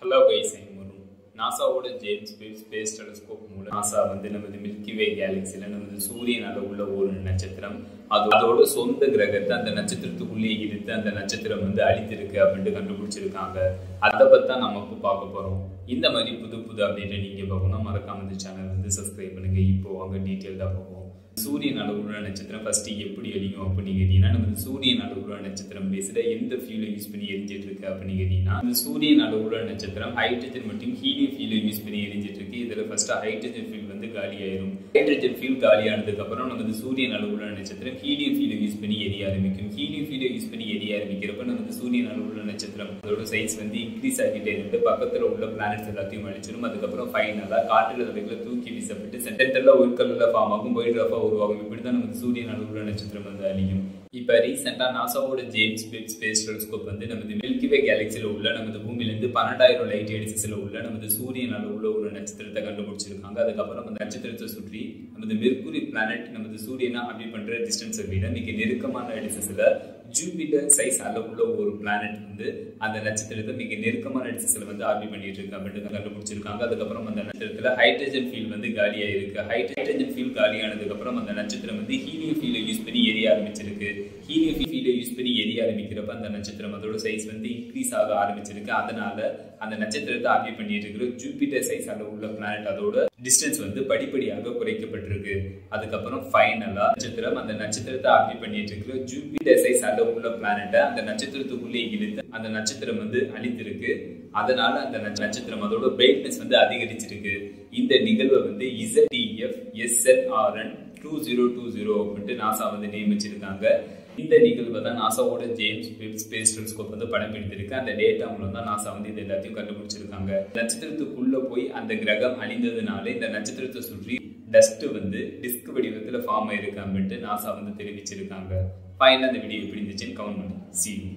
Hello guys, I'm Varun. நாசாவோட James Webb space telescope மூலம் NASA வந்து நமது மில்கி வே கேலக்சில நமது சூரியனால உள்ள ஒரு நட்சத்திரம் அதோட சொந்த கிரகத்தை அந்த நட்சத்திரத்துக்குள்ளே இழுத்து அந்த நட்சத்திரம் வந்து அழித்திருக்கு அப்படின்ட்டு கண்டுபிடிச்சிருக்காங்க. அதை பத்தி தான் நமக்கு பார்க்க போறோம். இந்த மாதிரி புது அப்டேட்டை நீங்க பார்க்கணும் மறக்காம இந்த சேனல் வந்து சப்ஸ்கிரைப் பண்ணுங்க. இப்போ வாங்க டீட்டெயில்டா பார்ப்போம். சூரியனால உள்ள நட்சத்திரம் ஃபர்ஸ்ட் எப்படி எரியும் அப்படின்னு கேட்டீங்கன்னா, நம்ம சூரியனால உள்ள நட்சத்திரம் பேசுற எந்த ஃபியூலை யூஸ் பண்ணி எரிஞ்சிட்டு இருக்கு அப்படின்னு கேட்டீங்கன்னா, இந்த சூரியனால உள்ள நட்சத்திரம் ஹைட்ரஜன் மற்றும் ஹீலியம் ஃபியூலை யூஸ் பண்ணி எரிஞ்சிட்டு இருக்கு. இதுல ஃபர்ஸ்ட் ஹைட்ரஜன் ஃபியூல் வந்து காலியாயிரும். ஹைட்ரஜன் ஃபியூல் காலியானதுக்கு அப்புறம் நம்ம சூரியனால உள்ள நட்சத்திரம் ஹீலியம் ஃபியூலை யூஸ் பண்ணி எரிய ஆரம்பிக்கும். ஹீலியம் ஃபியூலை யூஸ் பண்ணி எரிய ஆரம்பிக்கிறப்ப நம்ம சூரியனால உள்ள நட்சத்திரம் அதோட சைஸ் வந்து இன்க்ரீஸ் ஆகிட்டே இருந்து பக்கத்துல உள்ள பிளானட்ஸ் எல்லாத்தையும் அழிச்சிடும். அதுக்கப்புறம் ஃபைனலா காற்றுல அதுக்குள்ள தூக்கி வீசப்பட்டு சென்டர்ல ஒரு கல்லுல ஃபார்ம் ஆகும், ஒயிட் ரஃபா உருவாகும். இப்படிதான் நமக்கு சூரியனால உள்ள நட்சத்திரம் வந்து அழியும். இப்ப ரீசெண்டா நாசாவோட ஜேம்ஸ் வெப் ஸ்பேஸ் டெலிஸ்கோப் வந்து நமது மில்கி வே கேலக்சில உள்ள நமது பூமியில இருந்து 12,000 லைட் எடிசஸ்ல உள்ள நமது சூரியனால உள்ள ஒரு நட்சத்திரத்தை கண்டுபிடிச்சிருக்காங்க. அதுக்கப்புறம் அந்த நட்சத்திரத்தை சுற்றி நமது மெர்க்குரி பிளானட் நமது சூரியனை ஆர்பிட் பண்ற டிஸ்டன்ஸை விட மிக நெருக்கமான எடிசஸ்ல ஜூபிட்டர் சைஸ் அளவுள்ள ஒரு பிளானட் வந்து அந்த நட்சத்திரத்தை மிக நெருக்கமான எடிசஸ்ல வந்து ஆர்பிட் பண்ணிட்டு இருக்கு அப்படின்னு கண்டுபிடிச்சிருக்காங்க. அதுக்கப்புறம் அந்த நட்சத்திரத்துல ஹைட்ரஜன் ஃபீல் வந்து காலியா இருக்கு. ஹைட்ரஜன் ஃபீல் காலியானதுக்கு அப்புறம் அந்த நட்சத்திரம் வந்து ஹீலியம் ஃபீலை யூஸ் பண்ணி எரிய ஆரம்பிச்சிருக்கு. ஹீலியம் ஃபீலை யூஸ் பண்ணி எரிய ஆரம்பிக்கிறப்ப அந்த நட்சத்திரம் அதோட சைஸ் வந்து இன்க்ரீஸ் ஆக ஆரம்பிச்சிருக்கு. அதனால அந்த நட்சத்திரத்தை ஆர்பிட் பண்ணிட்டு இருக்கிற ஜூபிட்டர் சைஸ் அளவுள்ள பிளானட் அதோட டிஸ்டன்ஸ் வந்து படிப்படியாக குறைக்கப்பட்டிருக்கு. அதுக்கப்புறம் ஃபைனலா நட்சத்திரம் அந்த நட்சத்திரத்தை ஆர்பிட் பண்ணிட்டு இருக்கிற ஜூபிட்டர் சைஸ் அளவுள்ள பிளானட்டை அந்த நட்சத்திரத்துக்குள்ளே இழுத்து அந்த நட்சத்திரம் வந்து அழித்திருக்கு. அதனால அந்த நட்சத்திரம் அதோட பிரைட்னஸ் வந்து அதிகரிச்சிருக்கு. இந்த நிகழ்வை வந்து ZTF SNRN 2020 அப்படின்ட்டு நாசா வந்து நியமிச்சிருக்காங்க. இந்த நிகழ்வை தான் நாசாவோட ஜேம்ஸ் வெப் ஸ்பேஸ் டெலிஸ்கோப் வந்து படம் பிடித்திருக்கு. அந்த டேட்டா மூலம் தான் நாசா வந்து இது எல்லாத்தையும் கண்டுபிடிச்சிருக்காங்க. நட்சத்திரத்துக்குள்ள போய் அந்த கிரகம் அழிந்ததுனால இந்த நட்சத்திரத்தை சுற்றி டஸ்ட் வந்து டிஸ்க் வடிவத்துல ஃபார்ம் ஆயிருக்கு அப்படின்ட்டு நாசா வந்து தெரிவிச்சிருக்காங்க. ஃபைனல் இந்த வீடியோ எப்படி இருந்துச்சுன்னு கமெண்ட் பண்ணுங்க. See you.